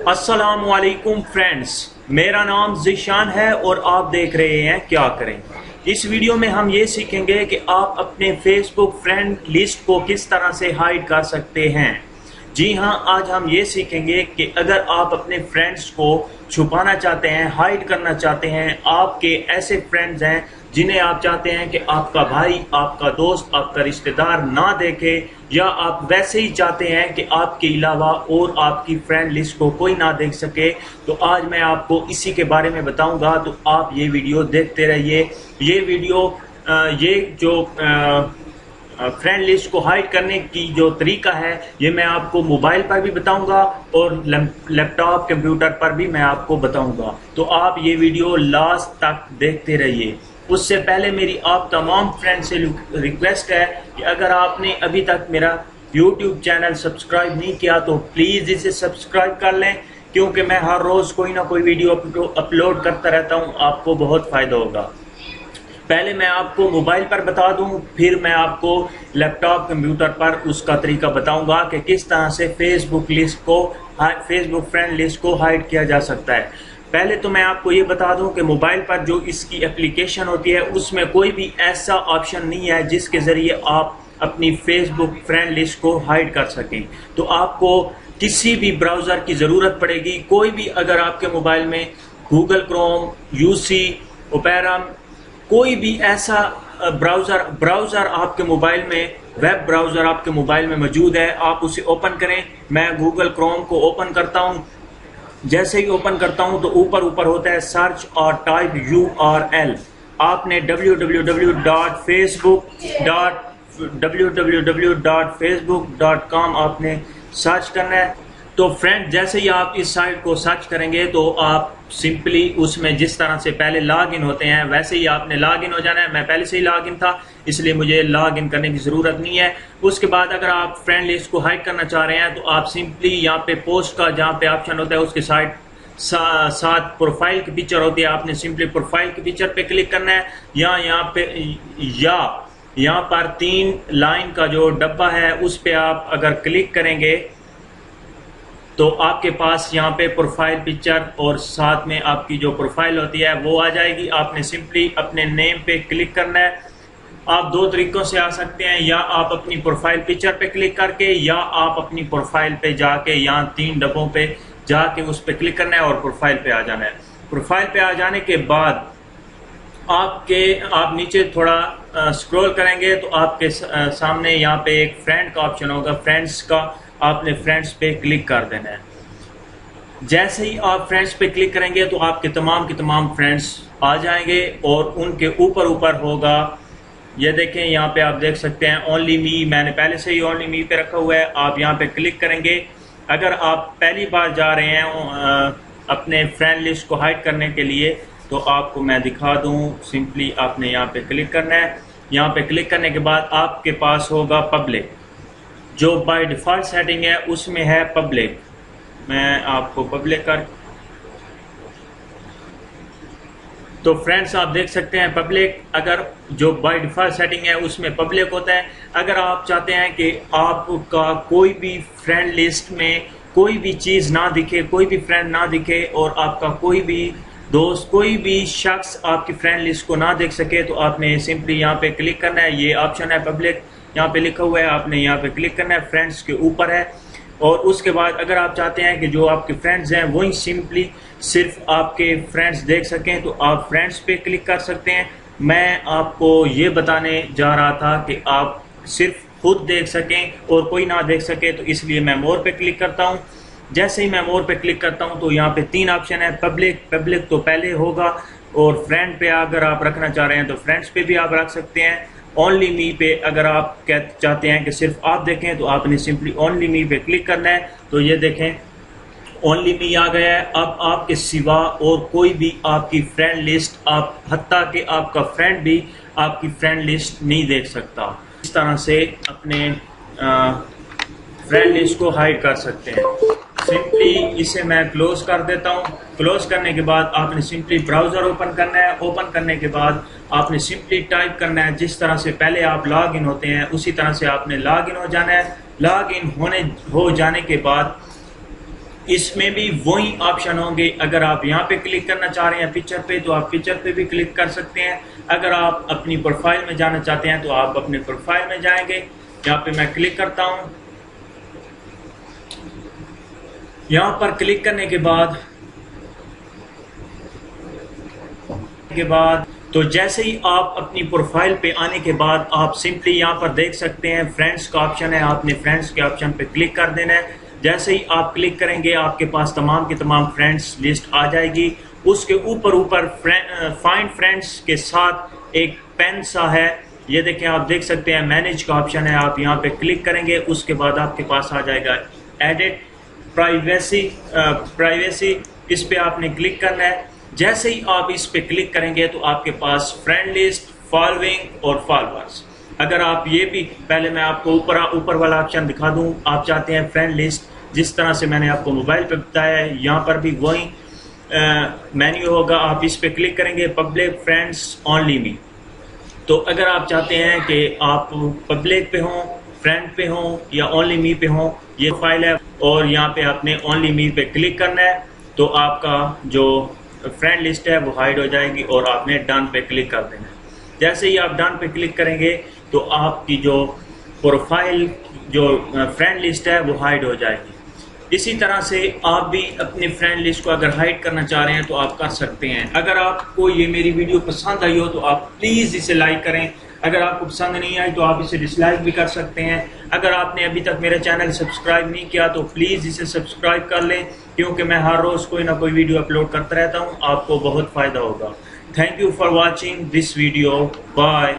अस्सलामुअलैकुम फ्रेंड्स, मेरा नाम ज़ीशान है और आप देख रहे हैं क्या करें। इस वीडियो में हम ये सीखेंगे कि आप अपने फेसबुक फ्रेंड लिस्ट को किस तरह से हाइड कर सकते हैं। जी हाँ, आज हम ये सीखेंगे कि अगर आप अपने फ्रेंड्स को छुपाना चाहते हैं, हाइड करना चाहते हैं, आपके ऐसे फ्रेंड्स हैं जिन्हें आप चाहते हैं कि आपका भाई, आपका दोस्त, आपका रिश्तेदार ना देखे, या आप वैसे ही चाहते हैं कि आपके अलावा और आपकी फ्रेंड लिस्ट को कोई ना देख सके, तो आज मैं आपको इसी के बारे में बताऊंगा। तो आप ये वीडियो देखते रहिए। ये वीडियो ये जो फ्रेंड लिस्ट को हाइड करने की जो तरीका है, ये मैं आपको मोबाइल पर भी बताऊंगा और लैपटॉप कंप्यूटर पर भी मैं आपको बताऊंगा। तो आप ये वीडियो लास्ट तक देखते रहिए। उससे पहले मेरी आप तमाम फ्रेंड से रिक्वेस्ट है कि अगर आपने अभी तक मेरा YouTube चैनल सब्सक्राइब नहीं किया तो प्लीज़ इसे सब्सक्राइब कर लें, क्योंकि मैं हर रोज़ कोई ना कोई वीडियो अपलोड करता रहता हूँ। आपको बहुत फ़ायदा होगा। पहले मैं आपको मोबाइल पर बता दूं, फिर मैं आपको लैपटॉप कंप्यूटर पर उसका तरीका बताऊंगा कि किस तरह से फेसबुक फ्रेंड लिस्ट को हाइड किया जा सकता है। पहले तो मैं आपको ये बता दूं कि मोबाइल पर जो इसकी एप्लीकेशन होती है उसमें कोई भी ऐसा ऑप्शन नहीं है जिसके ज़रिए आप अपनी फेसबुक फ्रेंड लिस्ट को हाइड कर सकें। तो आपको किसी भी ब्राउज़र की ज़रूरत पड़ेगी। कोई भी अगर आपके मोबाइल में गूगल क्रोम, यूसी, ओपेरा, कोई भी ऐसा ब्राउज़र आपके मोबाइल में, वेब ब्राउज़र आपके मोबाइल में मौजूद है, आप उसे ओपन करें। मैं गूगल क्रोम को ओपन करता हूं। जैसे ही ओपन करता हूं तो ऊपर होता है सर्च और टाइप URL। आपने www.facebook.com आपने सर्च करना है। तो फ्रेंड, जैसे ही आप इस साइट को सर्च करेंगे तो आप सिंपली उसमें जिस तरह से पहले लॉग इन होते हैं वैसे ही आपने लॉग इन हो जाना है। मैं पहले से ही लॉग इन था, इसलिए मुझे लॉग इन करने की ज़रूरत नहीं है। उसके बाद अगर आप फ्रेंड लिस्ट को हाइड करना चाह रहे हैं तो आप सिंपली यहाँ पे पोस्ट का जहाँ पे ऑप्शन होता है उसके साथ प्रोफाइल की पिक्चर होती है, आपने सिंपली प्रोफाइल की पिक्चर पे क्लिक करना है। यहाँ पर 3 लाइन का जो डब्बा है उस पर आप अगर क्लिक करेंगे तो आपके पास यहाँ पे प्रोफाइल पिक्चर और साथ में आपकी जो प्रोफाइल होती है वो आ जाएगी। आपने सिंपली अपने नेम पे क्लिक करना है। आप 2 तरीकों से आ सकते हैं, या आप अपनी प्रोफाइल पिक्चर पे क्लिक करके, या आप अपनी प्रोफाइल पे जाके यहाँ 3 डब्बों पे जाके उस पर क्लिक करना है और प्रोफाइल पे आ जाना है। प्रोफाइल पे आ जाने के बाद आप नीचे थोड़ा स्क्रॉल करेंगे तो आपके सामने यहाँ पे एक फ्रेंड का ऑप्शन होगा। फ्रेंड्स का आपने फ्रेंड्स पे क्लिक कर देना है। जैसे ही आप फ्रेंड्स पे क्लिक करेंगे तो आपके तमाम के तमाम फ्रेंड्स आ जाएंगे और उनके ऊपर होगा, ये देखें यहाँ पे आप देख सकते हैं ओनली मी। मैंने पहले से ही ओनली मी पे रखा हुआ है। आप यहाँ पे क्लिक करेंगे। अगर आप पहली बार जा रहे हैं अपने फ्रेंड लिस्ट को हाइड करने के लिए तो आपको मैं दिखा दूँ। सिंपली आपने यहाँ पे क्लिक करना है। यहाँ पे क्लिक करने के बाद आपके पास होगा पब्लिक, जो बाय डिफ़ॉल्ट सेटिंग है उसमें है पब्लिक। मैं आपको पब्लिक कर, तो फ्रेंड्स आप देख सकते हैं पब्लिक, अगर जो बाय डिफ़ॉल्ट सेटिंग है उसमें पब्लिक होता है। अगर आप चाहते हैं कि आपका कोई भी फ्रेंड लिस्ट में कोई भी चीज़ ना दिखे, कोई भी फ्रेंड ना दिखे और आपका कोई भी दोस्त, कोई भी शख्स आपकी फ्रेंड लिस्ट को ना देख सके, तो आपने सिंपली यहाँ पे क्लिक करना है। ये ऑप्शन है पब्लिक, यहाँ पे लिखा हुआ है, आपने यहाँ पे क्लिक करना है। फ्रेंड्स के ऊपर है। और उसके बाद अगर आप चाहते हैं कि जो आपके फ्रेंड्स हैं वही सिंपली सिर्फ आपके फ्रेंड्स देख सकें तो आप फ्रेंड्स पे क्लिक कर सकते हैं। मैं आपको ये बताने जा रहा था कि आप सिर्फ खुद देख सकें और कोई ना देख सके, तो इसलिए मैं मोर पे क्लिक करता हूँ। जैसे ही मैं मोर पे क्लिक करता हूँ तो यहाँ पे 3 ऑप्शन है। पब्लिक तो पहले होगा, और फ्रेंड पे अगर आप रखना चाह रहे हैं तो फ्रेंड्स पे भी आप रख सकते हैं। ओनली मी पे अगर आप चाहते हैं कि सिर्फ आप देखें तो आपने सिंपली ओनली मी पे क्लिक करना है। तो ये देखें ओनली मी आ गया है। अब आपके सिवा और कोई भी आपकी फ्रेंड लिस्ट, आप हत्ता कि आपका फ्रेंड भी आपकी फ्रेंड लिस्ट नहीं देख सकता। इस तरह से अपने फ्रेंड लिस्ट को हाइड कर सकते हैं। सिंपली इसे मैं क्लोज कर देता हूँ। क्लोज करने के बाद आपने सिंपली ब्राउज़र ओपन करना है। ओपन करने के बाद आपने सिंपली टाइप करना है, जिस तरह से पहले आप लॉग इन होते हैं उसी तरह से आपने लॉग इन हो जाना है। लॉग इन हो जाने के बाद इसमें भी वही ऑप्शन होंगे। अगर आप यहाँ पे क्लिक करना चाह रहे हैं पिक्चर पे, तो आप पिक्चर पे भी क्लिक कर सकते हैं। अगर आप अपनी प्रोफाइल में जाना चाहते हैं तो आप अपने प्रोफाइल में जाएंगे। यहाँ पे मैं क्लिक करता हूँ। यहाँ पर क्लिक करने के बाद तो जैसे ही आप अपनी प्रोफाइल पे आने के बाद आप सिंपली यहाँ पर देख सकते हैं फ्रेंड्स का ऑप्शन है। आपने फ्रेंड्स के ऑप्शन पे क्लिक कर देना है। जैसे ही आप क्लिक करेंगे आपके पास तमाम की तमाम फ्रेंड्स लिस्ट आ जाएगी। उसके ऊपर फाइंड फ्रेंड्स के साथ एक पेन सा है, ये देखें, आप देख सकते हैं मैनेज का ऑप्शन है। आप यहाँ पे क्लिक करेंगे, उसके बाद आपके पास आ जाएगा एडिट प्राइवेसी। इस पे आपने क्लिक करना है। जैसे ही आप इस पे क्लिक करेंगे तो आपके पास फ्रेंड लिस्ट, फॉलोइंग और फॉलोअर्स। अगर आप ये भी, पहले मैं आपको ऊपर वाला ऑप्शन दिखा दूं। आप चाहते हैं फ्रेंड लिस्ट, जिस तरह से मैंने आपको मोबाइल पे बताया है, यहाँ पर भी वही मेन्यू होगा। आप इस पे क्लिक करेंगे, पब्लिक फ्रेंड्स ओनली मी। तो अगर आप चाहते हैं कि आप पब्लिक पे हों, फ्रेंड पे हों या ओनली मी पे हों, ये फाइल है और यहाँ पे आपने ओनली मी पे क्लिक करना है तो आपका जो फ्रेंड लिस्ट है वो हाइड हो जाएगी और आपने डन पे क्लिक कर देना है। जैसे ही आप डन पे क्लिक करेंगे तो आपकी जो प्रोफाइल, जो फ्रेंड लिस्ट है वो हाइड हो जाएगी। इसी तरह से आप भी अपने फ्रेंड लिस्ट को अगर हाइड करना चाह रहे हैं तो आप कर सकते हैं। अगर आपको ये मेरी वीडियो पसंद आई हो तो आप प्लीज़ इसे लाइक करें। अगर आपको पसंद नहीं आई तो आप इसे डिसलाइक भी कर सकते हैं। अगर आपने अभी तक मेरा चैनल सब्सक्राइब नहीं किया तो प्लीज़ इसे सब्सक्राइब कर लें, क्योंकि मैं हर रोज़ कोई ना कोई वीडियो अपलोड करता रहता हूँ। आपको बहुत फ़ायदा होगा। Thank you for watching this video. Bye.